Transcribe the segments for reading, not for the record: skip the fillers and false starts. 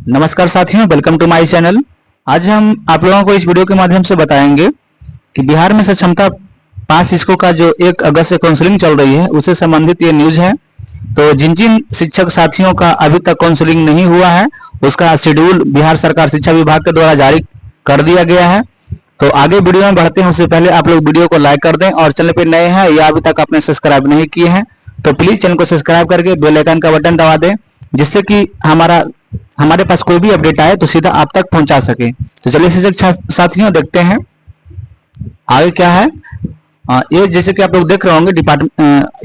नमस्कार साथियों, welcome to my channel. आज हम आप लोगों को इस वीडियो के माध्यम से बताएंगे कि बिहार में सक्षमता 5 शिक्षकों का जो 1 अगस्त से काउंसलिंग चल रही है उससे संबंधित ये न्यूज है। तो जिन जिन शिक्षक साथियों का अभी तक काउंसलिंग नहीं हुआ है उसका शेड्यूल बिहार सरकार शिक्षा विभाग के द्वारा जारी कर दिया गया है। तो आगे वीडियो में बढ़ते हैं उससे पहले आप लोग वीडियो को लाइक कर दें और चैनल पर नए हैं या अभी तक आपने सब्सक्राइब नहीं किए हैं तो प्लीज चैनल को सब्सक्राइब करके बेल आइकन का बटन दबा दें, जिससे कि हमारे पास कोई भी अपडेट आए तो सीधा आप तक पहुंचा सके। तो चलिए शिक्षक साथियों देखते हैं आगे क्या है। ये जैसे कि आप लोग देख रहे होंगे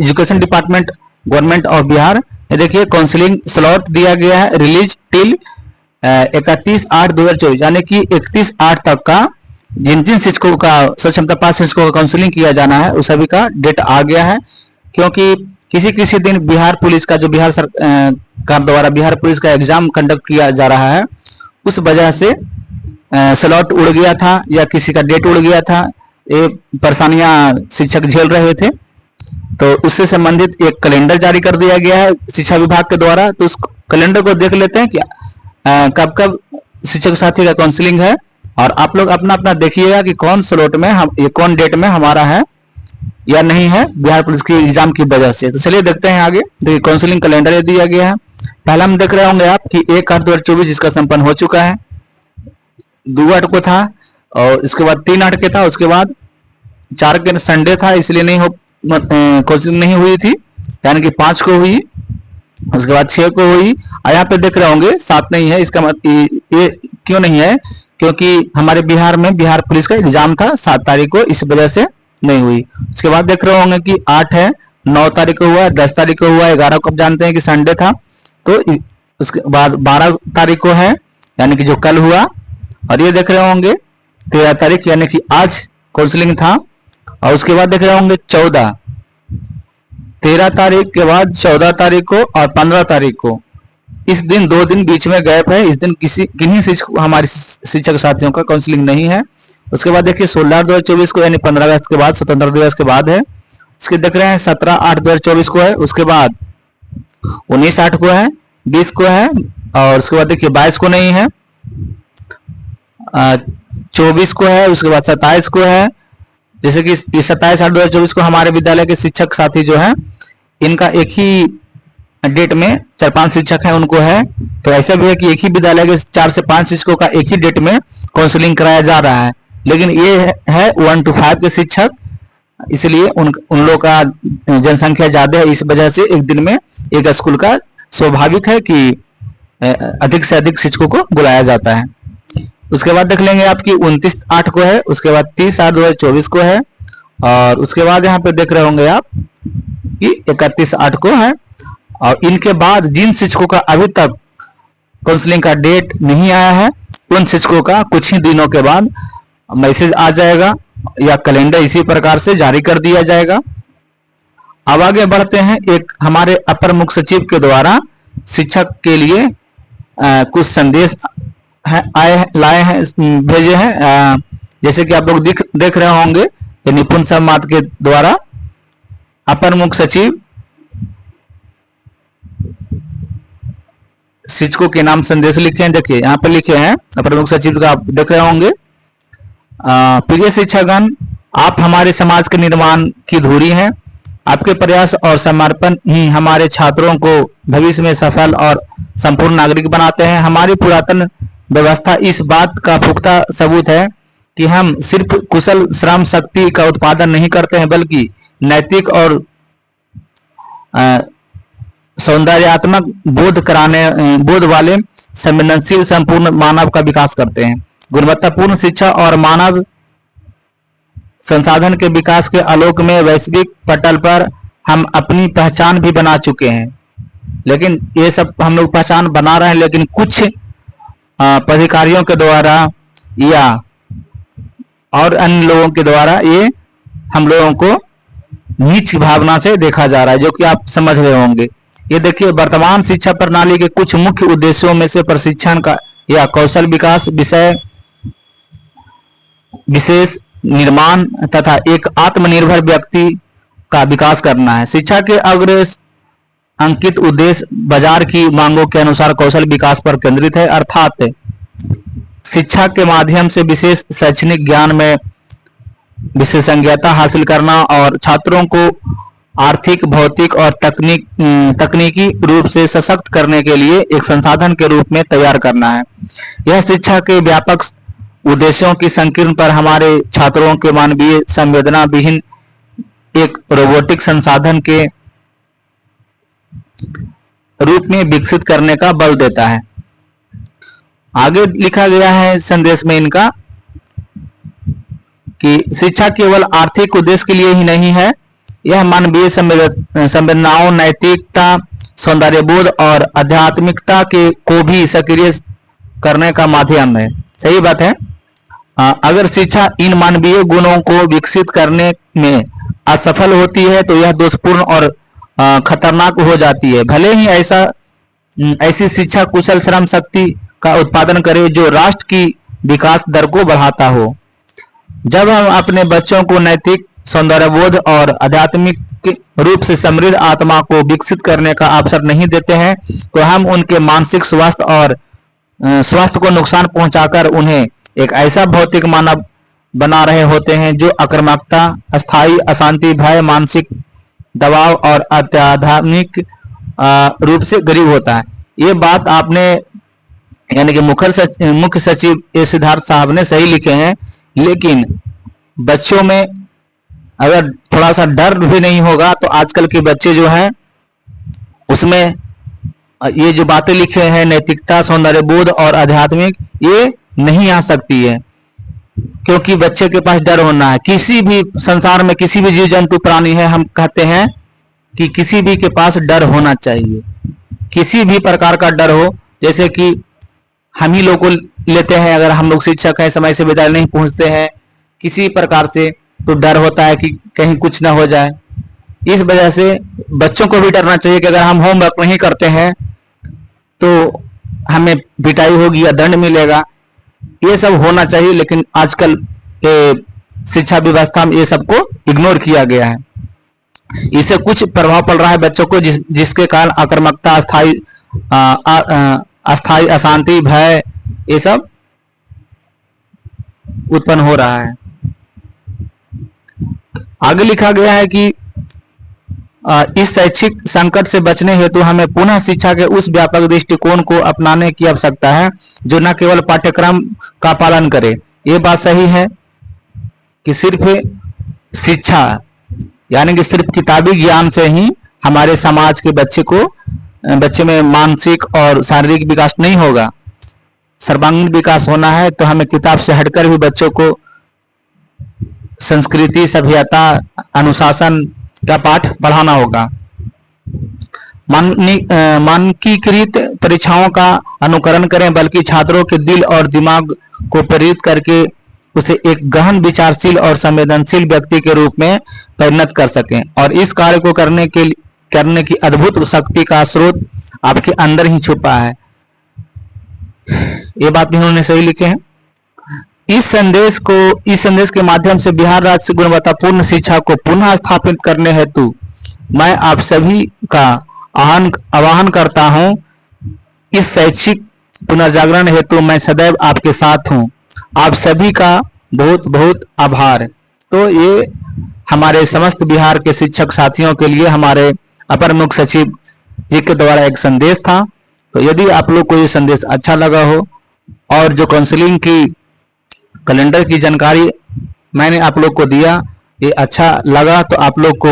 education department government of Bihar, ये देखिए काउंसलिंग स्लॉट दिया गया है रिलीज टिल 31/8/2024 यानी कि 31/8 तक का जिन जिन शिक्षकों का सक्षमता 5 शिक्षकों का काउंसलिंग किया जाना है उस सभी का डेट आ गया है। क्योंकि किसी दिन बिहार पुलिस का जो बिहार सरकार द्वारा बिहार पुलिस का एग्जाम कंडक्ट किया जा रहा है उस वजह से स्लॉट उड़ गया था या किसी का डेट उड़ गया था, ये परेशानियां शिक्षक झेल रहे थे। तो उससे संबंधित एक कैलेंडर जारी कर दिया गया है शिक्षा विभाग के द्वारा। तो उस कैलेंडर को देख लेते हैं कि कब कब शिक्षक साथी का काउंसलिंग है और आप लोग अपना अपना देखिएगा कि कौन स्लॉट में कौन डेट में हमारा है या नहीं है बिहार पुलिस की एग्जाम की वजह से। तो चलिए देखते हैं आगे। देखिए काउंसलिंग कैलेंडर ये दिया गया है। पहला हम देख रहे होंगे आप कि 1/8/2024 जिसका संपन्न हो चुका है, 2/8 को था और इसके बाद 3/8 के था, उसके बाद 4 के संडे था इसलिए काउंसलिंग नहीं हुई थी, यानी कि 5 को हुई, उसके बाद 6 को हुई और यहाँ पे देख रहे होंगे 7 नहीं है। इसका मतलब ये क्यों नहीं है, क्योंकि हमारे बिहार में बिहार पुलिस का एग्जाम था 7 तारीख को, इस वजह से नहीं हुई। उसके बाद देख रहे होंगे कि 8 है, 9 तारीख को हुआ, 10 तारीख को हुआ, 11 को आप जानते हैं कि संडे था। तो उसके बाद 12 तारीख को है यानी कि जो कल हुआ, और ये देख रहे होंगे 13 तारीख यानी कि आज काउंसलिंग था। और उसके बाद देख रहे होंगे 13 तारीख के बाद 14 तारीख को और 15 तारीख को, इस दिन 2 दिन बीच में गैप है। इस दिन किन्हीं हमारे शिक्षक साथियों का काउंसलिंग नहीं है। उसके बाद देखिए 16/8/2024 को यानी 15 अगस्त के बाद स्वतंत्रता दिवस के बाद है। उसके देख रहे हैं 17/8/2024 को है, उसके बाद 19/8 को है, 20 को है और उसके बाद देखिए 22 को नहीं है, 24 को है, उसके बाद 27 को है। जैसे कि 27/8/2024 को हमारे विद्यालय के शिक्षक साथी जो है इनका एक ही डेट में 4-5 शिक्षक हैं उनको है। तो ऐसा भी है कि एक ही विद्यालय के 4 से 5 शिक्षकों का एक ही डेट में काउंसलिंग कराया जा रहा है, लेकिन ये है 1 to 5 के शिक्षक, इसलिए उन लोगों का जनसंख्या ज्यादा है, इस वजह से एक दिन में एक स्कूल का स्वाभाविक है कि अधिक से अधिक शिक्षकों को बुलाया जाता है। उसके बाद देख लेंगे आपकी 29/8 को है, उसके बाद 30/8/2024 को है और उसके बाद यहाँ पे देख रहे होंगे आप कि 31/8 को है। और इनके बाद जिन शिक्षकों का अभी तक काउंसलिंग का डेट नहीं आया है उन शिक्षकों का कुछ ही दिनों के बाद मैसेज आ जाएगा या कैलेंडर इसी प्रकार से जारी कर दिया जाएगा। अब आगे बढ़ते हैं। एक हमारे अपर मुख्य सचिव के द्वारा शिक्षक के लिए कुछ संदेश लाए हैं, भेजे हैं। जैसे कि आप लोग देख रहे होंगे निपुण समाज के द्वारा अपर मुख्य सचिव शिक्षकों के नाम संदेश लिखे हैं। देखिए यहाँ पे लिखे हैं अपर मुख्य सचिव का, आप देख रहे होंगे। प्रिय शिक्षकगण, आप हमारे समाज के निर्माण की धुरी हैं। आपके प्रयास और समर्पण ही हमारे छात्रों को भविष्य में सफल और संपूर्ण नागरिक बनाते हैं। हमारी पुरातन व्यवस्था इस बात का पुख्ता सबूत है कि हम सिर्फ कुशल श्रम शक्ति का उत्पादन नहीं करते हैं बल्कि नैतिक और सौंदर्यात्मक बोध वाले संवेदनशील संपूर्ण मानव का विकास करते हैं। गुणवत्तापूर्ण शिक्षा और मानव संसाधन के विकास के आलोक में वैश्विक पटल पर हम अपनी पहचान भी बना चुके हैं। लेकिन ये सब हम लोग पहचान बना रहे हैं, लेकिन कुछ पदाधिकारियों के द्वारा या और अन्य लोगों के द्वारा ये हम लोगों को नीच भावना से देखा जा रहा है, जो कि आप समझ रहे होंगे। ये देखिए वर्तमान शिक्षा प्रणाली के कुछ मुख्य उद्देश्यों में से प्रशिक्षण का या कौशल विकास विशेष निर्माण तथा एक आत्मनिर्भर व्यक्ति का विकास करना है। शिक्षा के अंकित उद्देश्य बाजार की मांगों के अनुसार कौशल विकास पर केंद्रित है, अर्थात शिक्षा के माध्यम से विशेष शैक्षणिक ज्ञान में विशेषज्ञता हासिल करना और छात्रों को आर्थिक, भौतिक और तकनीकी रूप से सशक्त करने के लिए एक संसाधन के रूप में तैयार करना है। यह शिक्षा के व्यापक उद्देश्यों की संकीर्ण पर हमारे छात्रों के मानवीय संवेदना विहीन एक रोबोटिक संसाधन के रूप में विकसित करने का बल देता है। आगे लिखा गया है संदेश में इनका कि शिक्षा केवल आर्थिक उद्देश्य के लिए ही नहीं है, यह मानवीय संवेदनाओं, नैतिकता, सौंदर्यबोध और आध्यात्मिकता के को भी सक्रिय करने का माध्यम है। सही बात है। अगर शिक्षा इन मानवीय गुणों को विकसित करने में असफल होती है तो यह दोषपूर्ण और खतरनाक हो जाती है। भले ही ऐसी शिक्षा कुशल श्रम शक्ति का उत्पादन करे जो राष्ट्र की विकास दर को बढ़ाता हो। जब हम अपने बच्चों को नैतिक, सौंदर्यबोध और आध्यात्मिक रूप से समृद्ध आत्मा को विकसित करने का अवसर नहीं देते हैं तो हम उनके मानसिक स्वास्थ्य को नुकसान पहुंचाकर उन्हें एक ऐसा भौतिक मानव बना रहे होते हैं जो आक्रामकता, अस्थायी अशांति, भय, मानसिक दबाव और आध्यात्मिक रूप से गरीब होता है। ये बात आपने यानी कि मुख्य सचिव ए सिद्धार्थ साहब ने सही लिखे हैं, लेकिन बच्चों में अगर थोड़ा सा डर भी नहीं होगा तो आजकल के बच्चे जो हैं उसमें ये जो बातें लिखे हैं नैतिकता, सौंदर्यबोध और आध्यात्मिक, ये नहीं आ सकती है, क्योंकि बच्चे के पास डर होना है। किसी भी संसार में किसी भी जीव जंतु प्राणी है, हम कहते हैं कि किसी भी के पास डर होना चाहिए, किसी भी प्रकार का डर हो। जैसे कि हम ही लोग को लेते हैं, अगर हम लोग शिक्षक हैं, समय से विद्यालय नहीं पहुंचते हैं किसी प्रकार से, तो डर होता है कि कहीं कुछ ना हो जाए। इस वजह से बच्चों को भी डरना चाहिए कि अगर हम होमवर्क नहीं करते हैं तो हमें पिटाई होगी या दंड मिलेगा। ये सब होना चाहिए, लेकिन आजकल के शिक्षा व्यवस्था में ये सबको इग्नोर किया गया है। इससे कुछ प्रभाव पड़ रहा है बच्चों को, जिसके कारण आक्रामकता, अस्थायी अशांति, भय, ये सब उत्पन्न हो रहा है। आगे लिखा गया है कि इस शैक्षिक संकट से बचने हेतु हमें पुनः शिक्षा के उस व्यापक दृष्टिकोण को अपनाने की आवश्यकता है जो न केवल पाठ्यक्रम का पालन करे। ये बात सही है कि सिर्फ शिक्षा यानी कि सिर्फ किताबी ज्ञान से ही हमारे समाज के बच्चे में मानसिक और शारीरिक विकास नहीं होगा। सर्वांगीण विकास होना है तो हमें किताब से हटकर भी बच्चों को संस्कृति, सभ्यता, अनुशासन का पाठ पढ़ाना होगा। मानकीकृत परीक्षाओं का अनुकरण करें, बल्कि छात्रों के दिल और दिमाग को प्रेरित करके उसे एक गहन विचारशील और संवेदनशील व्यक्ति के रूप में परिणत कर सकें। और इस कार्य को करने की अद्भुत शक्ति का स्रोत आपके अंदर ही छुपा है। ये बात भी उन्होंने सही लिखे हैं। इस संदेश के माध्यम से बिहार राज्य से गुणवत्तापूर्ण शिक्षा को पुनः स्थापित करने हेतु मैं आप सभी का आह्वान करता हूं। इस शैक्षिक पुनर्जागरण हेतु मैं सदैव आपके साथ हूं। आप सभी का बहुत बहुत आभार। तो ये हमारे समस्त बिहार के शिक्षक साथियों के लिए हमारे अपर मुख्य सचिव जी के द्वारा एक संदेश था। तो यदि आप लोग को ये संदेश अच्छा लगा हो और जो काउंसलिंग की कैलेंडर की जानकारी मैंने आप लोग को दिया ये अच्छा लगा तो आप लोग को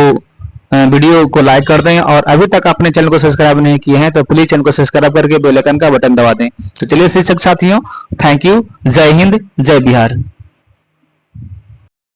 वीडियो को लाइक कर दें, और अभी तक अपने चैनल को सब्सक्राइब नहीं किए हैं तो प्लीज चैनल को सब्सक्राइब करके बेल आइकन का बटन दबा दें। तो चलिए शिक्षक साथियों, थैंक यू। जय हिंद, जय बिहार।